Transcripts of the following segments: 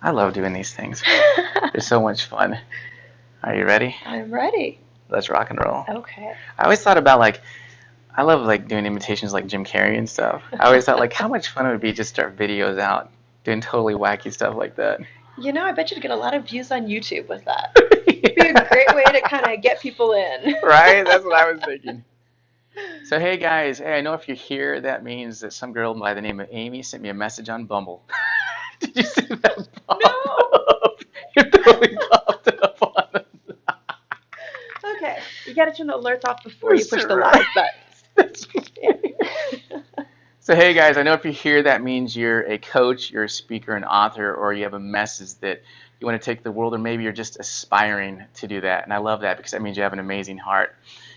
I love doing these things. They're so much fun. Are you ready? I'm ready. Let's rock and roll. Okay. I always thought about like I love like doing imitations like Jim Carrey and stuff. I always thought like how much fun it would be just to start videos out doing totally wacky stuff like that. You know, I bet you'd get a lot of views on YouTube with that. It'd be a great way to kind of get people in. Right? That's what I was thinking. So hey guys, hey, I know if you're here, that means that some girl by the name of Amy sent me a message on Bumble. Did you see that pop No. up? It totally popped up on us. Okay. You got to turn the alerts off before you That's push the right. live button. That's Yeah. right. So hey guys, I know if you're here, that means you're a coach, you're a speaker, an author, or you have a message that you want to take to the world, or maybe you're just aspiring to do that. And I love that because that means you have an amazing heart.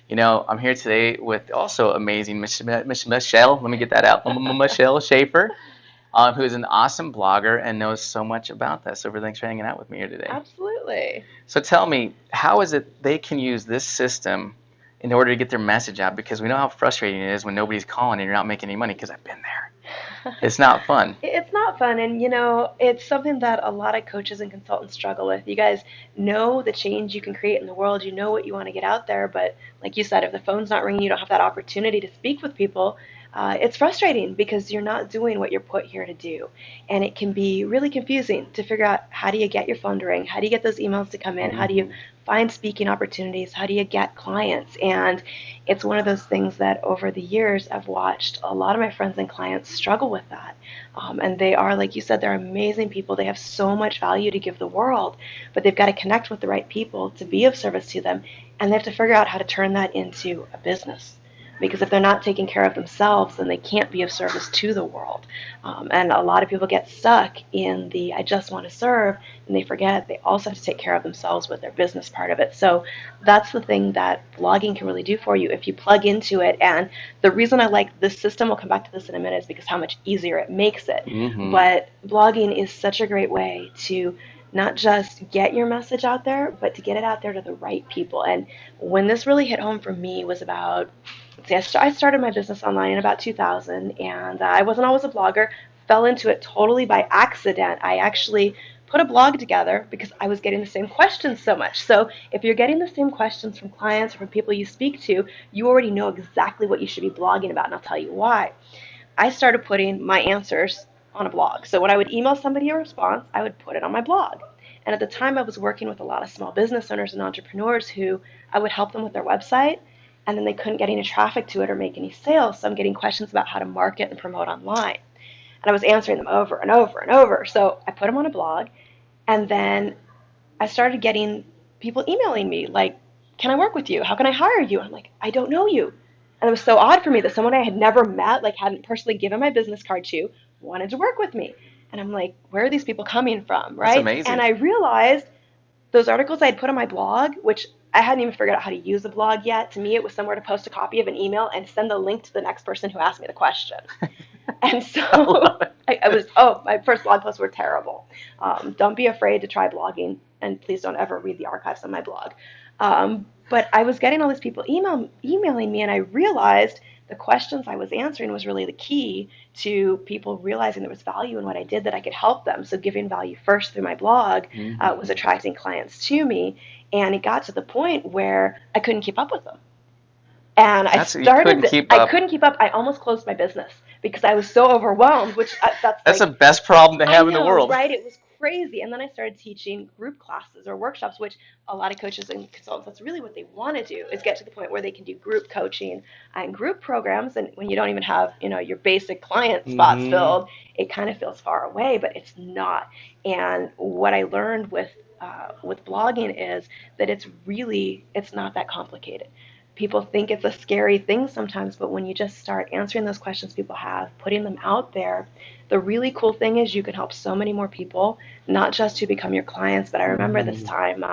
You know, I'm here today with also amazing Michelle. Let me get that out. Michelle Shaefer, who is an awesome blogger and knows so much about that. So thanks for hanging out with me here today. Absolutely. So tell me, how is it they can use this system in order to get their message out? Because we know how frustrating it is when nobody's calling and you're not making any money, because I've been there. It's not fun. It's not fun, and you know, it's something that a lot of coaches and consultants struggle with. You guys know the change you can create in the world, you know what you want to get out there, but like you said, if the phone's not ringing, you don't have that opportunity to speak with people. It's frustrating because you're not doing what you're put here to do. And it can be really confusing to figure out how do you get your phone to ring? How do you get those emails to come in? How do you find speaking opportunities? How do you get clients? And it's one of those things that over the years I've watched a lot of my friends and clients struggle with that. And they are, like you said, they're amazing people. They have so much value to give the world, but they've got to connect with the right people to be of service to them. And they have to figure out how to turn that into a business. Because if they're not taking care of themselves, then they can't be of service to the world. And a lot of people get stuck in the I just want to serve, and they forget they also have to take care of themselves with their business part of it. So that's the thing that blogging can really do for you if you plug into it. And the reason I like this system, we'll come back to this in a minute, is because how much easier it makes it. But blogging is such a great way to not just get your message out there, but to get it out there to the right people. And when this really hit home for me was about, see, I started my business online in about 2000, and I wasn't always a blogger. Fell into it totally by accident. I actually put a blog together because I was getting the same questions so much. So if you're getting the same questions from clients or from people you speak to, you already know exactly what you should be blogging about, and I'll tell you why. I started putting my answers on a blog. So when I would email somebody a response, I would put it on my blog. And at the time, I was working with a lot of small business owners and entrepreneurs who I would help them with their website, and then they couldn't get any traffic to it or make any sales. So I'm getting questions about how to market and promote online. And I was answering them over and over and over. So I put them on a blog, and then I started getting people emailing me like, can I work with you? How can I hire you? I'm like, I don't know you. And it was so odd for me that someone I had never met, like hadn't personally given my business card to, wanted to work with me. And I'm like, where are these people coming from, That's right? And amazing. I realized those articles I had put on my blog, which I hadn't even figured out how to use a blog yet. To me, it was somewhere to post a copy of an email and send the link to the next person who asked me the question. And I so love it. my first blog posts were terrible. Don't be afraid to try blogging, and please don't ever read the archives on my blog. But I was getting all these people emailing me, and I realized the questions I was answering was really the key to people realizing there was value in what I did, that I could help them. So giving value first through my blog was attracting clients to me, and it got to the point where I couldn't keep up with them. And You couldn't keep I up. couldn't keep up. I almost closed my business because I was so overwhelmed, which that's That's the like, best problem to I have in the know, world. right? It was crazy. And then I started teaching group classes or workshops, which a lot of coaches and consultants, that's really what they want to do, is get to the point where they can do group coaching and group programs. And when you don't even have, your basic client spots filled, it kind of feels far away, but it's not. And what I learned with blogging is that it's not that complicated. People think it's a scary thing sometimes, but when you just start answering those questions people have, putting them out there, the really cool thing is you can help so many more people, not just to become your clients. But I remember this time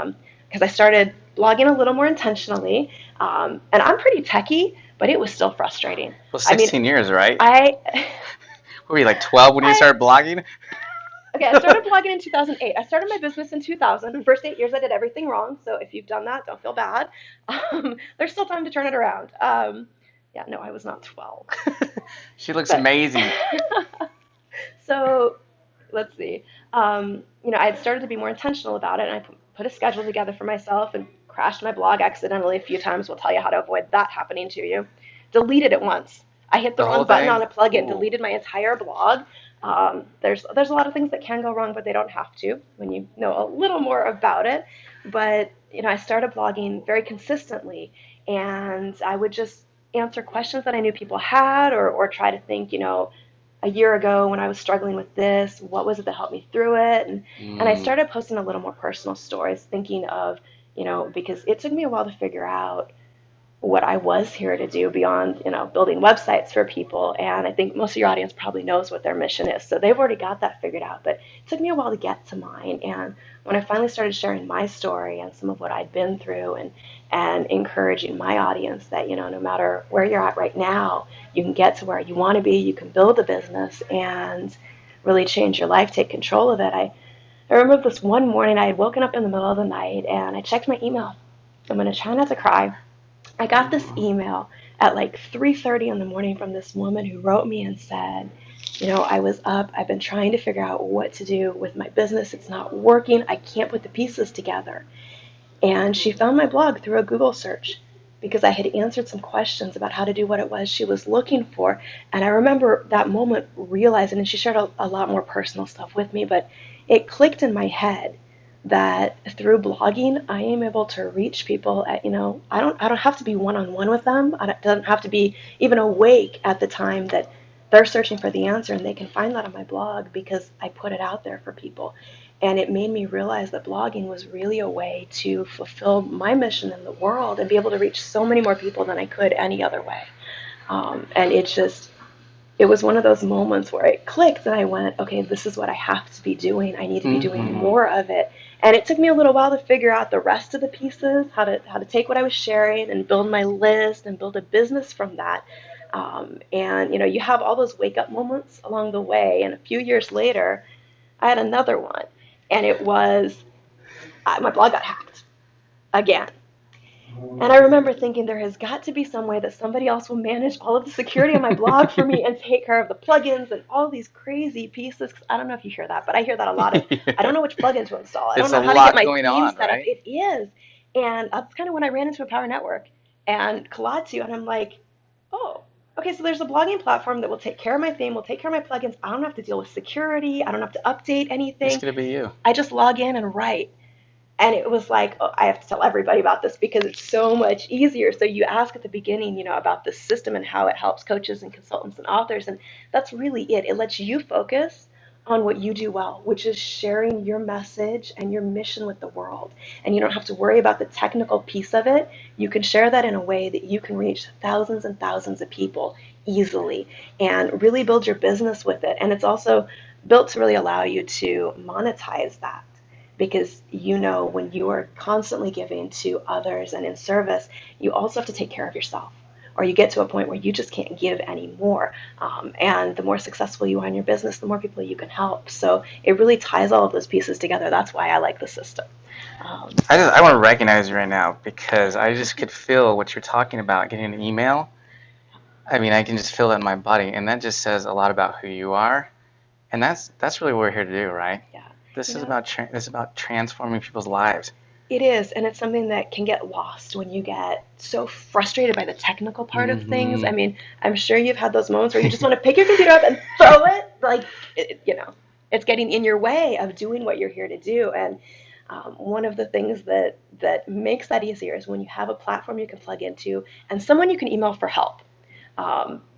because I started blogging a little more intentionally, and I'm pretty techie, but it was still frustrating. Well, I mean, 16 years, right? I, Were you like 12 when you I started blogging? okay, I started blogging in 2008. I started my business in 2000. First 8 years, I did everything wrong. So if you've done that, don't feel bad. There's still time to turn it around. Yeah, no, I was not 12. She looks But amazing. so let's see. I had started to be more intentional about it, and I put a schedule together for myself and crashed my blog accidentally a few times. We'll tell you how to avoid that happening to you. Deleted it once. I hit the The whole wrong button on thing? a plugin, Ooh. deleted my entire blog. There's a lot of things that can go wrong, but they don't have to when you know a little more about it. But I started blogging very consistently, and I would just answer questions that I knew people had, or try to think, a year ago when I was struggling with this, what was it that helped me through it? And I Mm. started posting a little more personal stories, thinking of, because it took me a while to figure out what I was here to do beyond, building websites for people. And I think most of your audience probably knows what their mission is. So they've already got that figured out. But it took me a while to get to mine. And when I finally started sharing my story and some of what I'd been through, and encouraging my audience that, no matter where you're at right now, you can get to where you want to be, you can build a business and really change your life, take control of it. I remember this one morning I had woken up in the middle of the night and I checked my email. I'm going to try not to cry. I got this email at like 3:30 in the morning from this woman who wrote me and said, I was up. I've been trying to figure out what to do with my business. It's not working. I can't put the pieces together. And she found my blog through a Google search because I had answered some questions about how to do what it was she was looking for. And I remember that moment realizing, and she shared a lot more personal stuff with me, but it clicked in my head that through blogging, I am able to reach people at, I don't have to be one-on-one with them. I don't have to be even awake at the time that they're searching for the answer, and they can find that on my blog because I put it out there for people. And it made me realize that blogging was really a way to fulfill my mission in the world and be able to reach so many more people than I could any other way. And it was one of those moments where it clicked and I went, okay, this is what I have to be doing. I need to be doing Mm-hmm. more of it. And it took me a little while to figure out the rest of the pieces, how to take what I was sharing and build my list and build a business from that. And you have all those wake up moments along the way. And a few years later, I had another one, and it was my blog got hacked again. And I remember thinking there has got to be some way that somebody else will manage all of the security on my blog for me and take care of the plugins and all these crazy pieces. 'Cause I don't know if you hear that, but I hear that a lot of, I don't know which plugin to install. I don't It's know a how to get lot my going theme on, set up. right? It is. And that's kind of when I ran into a Power Network and Kalatu, and I'm like, oh, okay, so there's a blogging platform that will take care of my theme, will take care of my plugins. I don't have to deal with security. I don't have to update It's anything. gonna be you. I just log in and write. And it was like, oh, I have to tell everybody about this because it's so much easier. So you ask at the beginning, about the system and how it helps coaches and consultants and authors. And that's really it. It lets you focus on what you do well, which is sharing your message and your mission with the world. And you don't have to worry about the technical piece of it. You can share that in a way that you can reach thousands and thousands of people easily and really build your business with it. And it's also built to really allow you to monetize that because when you are constantly giving to others and in service, you also have to take care of yourself. Or you get to a point where you just can't give anymore. And the more successful you are in your business, the more people you can help. So it really ties all of those pieces together. That's why I like the system. I want to recognize you right now because I just could feel what you're talking about. Getting an email. I mean, I can just feel that in my body, and that just says a lot about who you are. And that's really what we're here to do, right? Yeah. This is about transforming people's lives. It is, and it's something that can get lost when you get so frustrated by the technical part of things. Mm-hmm. I mean, I'm sure you've had those moments where you just want to pick your computer up and throw it, like, it's getting in your way of doing what you're here to do. And one of the things that makes that easier is when you have a platform you can plug into and someone you can email for help.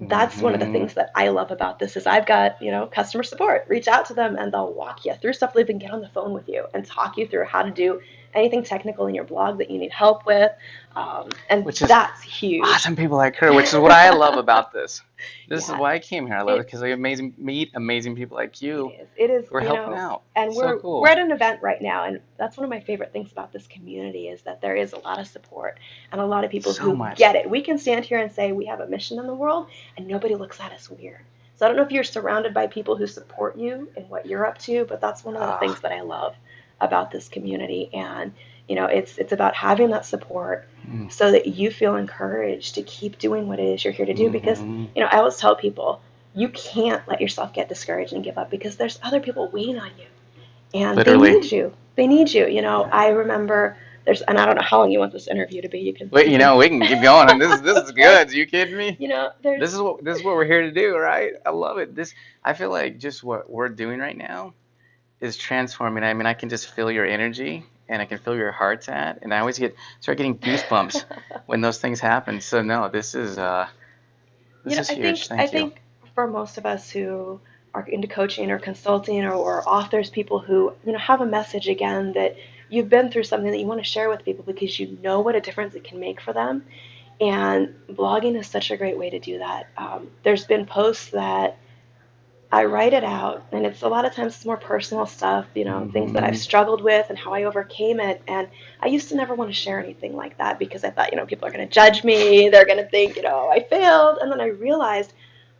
That's one of the Mm-hmm. things that I love about this is I've got, customer support. Reach out to them and they'll walk you through stuff. They can get on the phone with you and talk you through how to do anything technical in your blog that you need help with. And Which is that's huge. awesome people like her, which is what I love about this. This is Yeah, why I came here. I love it it, because I meet amazing people like it you is. It is, who are helping out. and So we're cool. at an event right now, and that's one of my favorite things about this community is that there is a lot of support and a lot of people So who much. get it. We can stand here and say we have a mission in the world, and nobody looks at us weird. So I don't know if you're surrounded by people who support you and what you're up to, but that's one of the things Ah. that I love about this community. And it's about having that support Mm. so that you feel encouraged to keep doing what it is you're here to do. Because Mm-hmm. I always tell people you can't let yourself get discouraged and give up because there's other people waiting on you. And they Literally. need you. They need you. You know, I remember and I don't know how long you want this interview to be. You can. Wait, we can keep going. This is Okay. good. Are you kidding me? You know, there's. This is what we're here to do, right? I love it. I feel like just what we're doing right now is transforming. I mean, I can just feel your energy and I can feel your heart's at, and I always start getting goosebumps when those things happen. So no, this is huge. I Thank you. think for most of us who are into coaching or consulting or authors, people who, have a message again that you've been through something that you want to share with people because you know what a difference it can make for them. And blogging is such a great way to do that. There's been posts that I write it out, and it's a lot of times it's more personal stuff, things that I've struggled with and how I overcame it. And I used to never want to share anything like that because I thought, people are going to judge me. They're going to think, I failed. And then I realized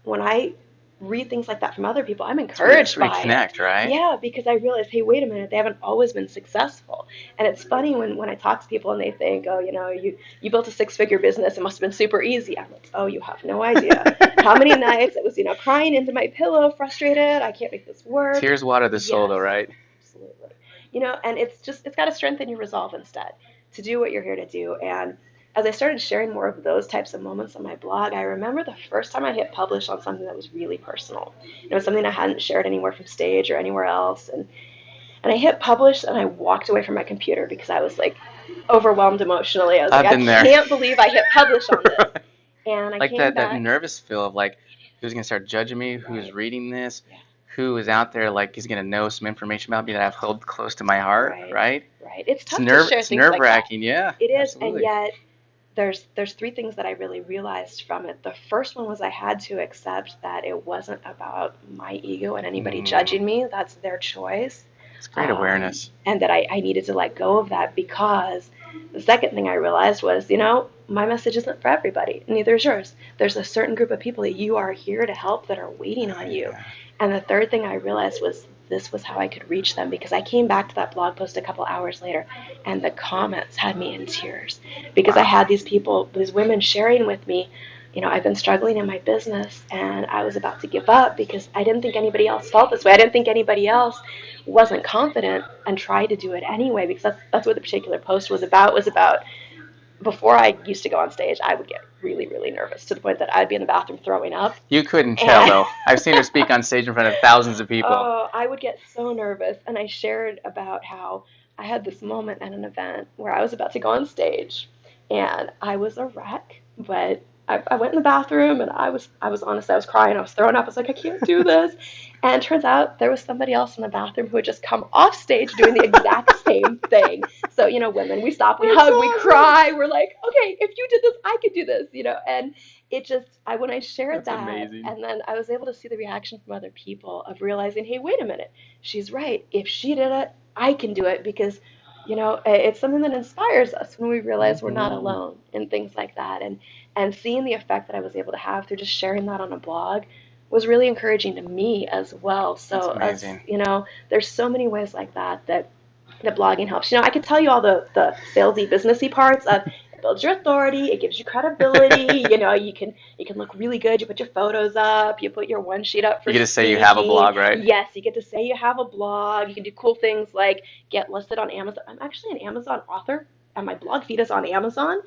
when I read things like that from other people, I'm encouraged by it. Reconnect, right? Yeah, because I realized, hey, wait a minute, they haven't always been successful. And it's funny when I talk to people and they think, oh, you built a 6-figure business, it must have been super easy. I'm like, oh, you have no idea how many nights I was, crying into my pillow, frustrated, I can't make this work. Tears water the soul, though, right? Absolutely. And it's got to strengthen your resolve instead to do what you're here to do. And as I started sharing more of those types of moments on my blog, I remember the first time I hit publish on something that was really personal. It was something I hadn't shared anywhere from stage or anywhere else. And I hit publish and I walked away from my computer because I was like overwhelmed emotionally. I was like, I can't believe I hit publish on this. And I like came that back. nervous feel of like, who's going to start judging me? Who's reading this? Who is out there like is going to know some information about me that I've held close to my heart, right? Right. It's tough to share things like that. It's nerve-wracking, yeah. It is, absolutely. And yet there's 3 things that I really realized from it. The first one was I had to accept that it wasn't about my ego and anybody judging me. That's their choice. It's great awareness. And that I needed to let go of that because the second thing I realized was, my message isn't for everybody. Neither is yours. There's a certain group of people that you are here to help that are waiting on you. And the third thing I realized was this was how I could reach them because I came back to that blog post a couple hours later and the comments had me in tears because I had these women sharing with me, I've been struggling in my business and I was about to give up because I didn't think anybody else felt this way. I didn't think anybody else wasn't confident and tried to do it anyway because that's what the particular post was about. Before I used to go on stage, I would get really, really nervous to the point that I'd be in the bathroom throwing up. You couldn't tell, though. I've seen her speak on stage in front of thousands of people. Oh, I would get so nervous. And I shared about how I had this moment at an event where I was about to go on stage. And I was a wreck, but I went in the bathroom and I was honest, I was crying, I was throwing up, I was like, I can't do this. And it turns out there was somebody else in the bathroom who had just come off stage doing the exact same thing. So, women, we stop, we hug, we cry, we're like, okay, if you did this, I could do this, and it just, when I shared that, amazing. And then I was able to see the reaction from other people of realizing, hey, wait a minute, she's right. If she did it, I can do it because it's something that inspires us when we realize we're not alone and things like that. And seeing the effect that I was able to have through just sharing that on a blog was really encouraging to me as well. So, there's so many ways like that blogging helps. I could tell you all the salesy, businessy parts of it builds your authority, it gives you credibility. You can look really good. You put your photos up, you put your one sheet up for you get to say you have a blog, right? Yes, you get to say you have a blog. You can do cool things like get listed on Amazon. I'm actually an Amazon author, and my blog feed is on Amazon.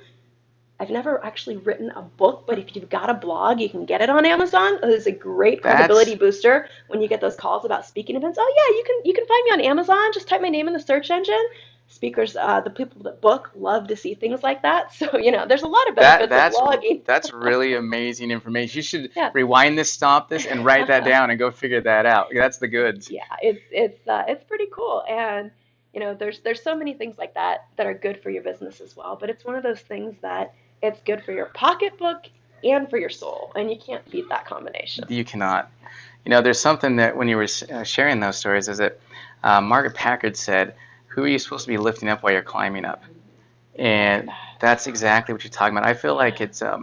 I've never actually written a book, but if you've got a blog, you can get it on Amazon. It's a great credibility booster when you get those calls about speaking events. Oh yeah, you can find me on Amazon. Just type my name in the search engine. Speakers, the people that book love to see things like that. So, there's a lot of benefits of blogging. That's really amazing information. You should rewind this, stop this, and write that down and go figure that out. That's the goods. Yeah, it's pretty cool. And, there's so many things like that are good for your business as well. But it's one of those things that it's good for your pocketbook and for your soul. And you can't beat that combination. You cannot. There's something that when you were sharing those stories is that Margaret Packard said, who are you supposed to be lifting up while you're climbing up? And that's exactly what you're talking about. I feel like it's I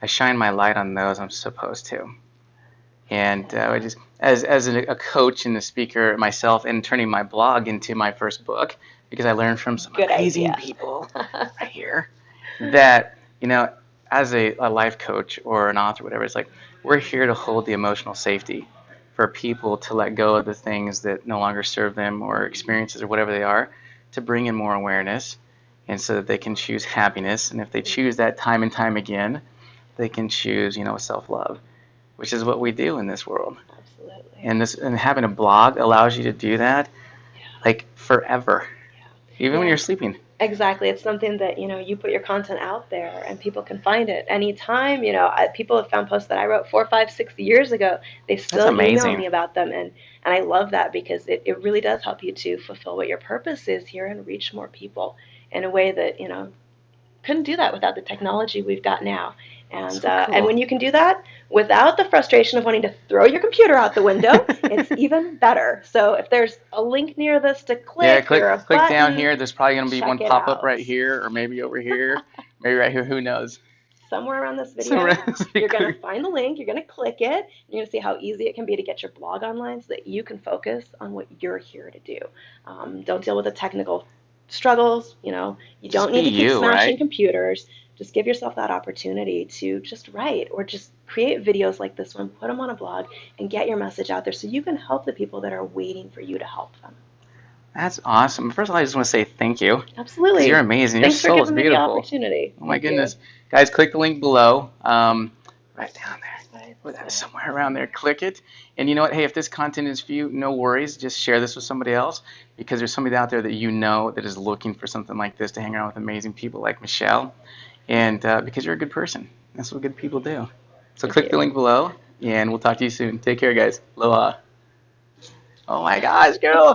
shine my light on those I'm supposed to. And I just, as a coach and a speaker myself, and turning my blog into my first book, because I learned from some amazing people right here, that, as a life coach or an author, whatever, it's like, we're here to hold the emotional safety for people to let go of the things that no longer serve them or experiences or whatever they are, to bring in more awareness, and so that they can choose happiness. And if they choose that time and time again, they can choose, self-love, which is what we do in this world. Absolutely. And having a blog allows you to do that, like forever, even when you're sleeping. Exactly. It's something that, you put your content out there and people can find it anytime. People have found posts that I wrote 4, 5, 6 years ago. They still email me about them. And I love that because it really does help you to fulfill what your purpose is here and reach more people in a way that, couldn't do that without the technology we've got now. And So cool. And when you can do that without the frustration of wanting to throw your computer out the window, it's even better. So if there's a link near this to click, click button, down here. There's probably going to be one pop up out. right here, or maybe over here, maybe right here. Who knows? Somewhere around this video, you're going to find the link, you're going to click it, and you're going to see how easy it can be to get your blog online so that you can focus on what you're here to do. Don't deal with the technical struggles. You don't need to keep smashing computers. Just give yourself that opportunity to just write or just create videos like this one, put them on a blog, and get your message out there so you can help the people that are waiting for you to help them. That's awesome. First of all, I just want to say thank you. Absolutely. You're amazing. Thanks Your soul for giving is beautiful. me the opportunity. Oh my goodness. Guys, click the link below. Right down there. Somewhere around there. Click it. And you know what? Hey, if this content is for you, no worries. Just share this with somebody else, because there's somebody out there that that is looking for something like this to hang around with amazing people like Michelle. And because you're a good person. That's what good people do. So click the link below, and we'll talk to you soon. Take care, guys. Aloha. Oh my gosh, girl.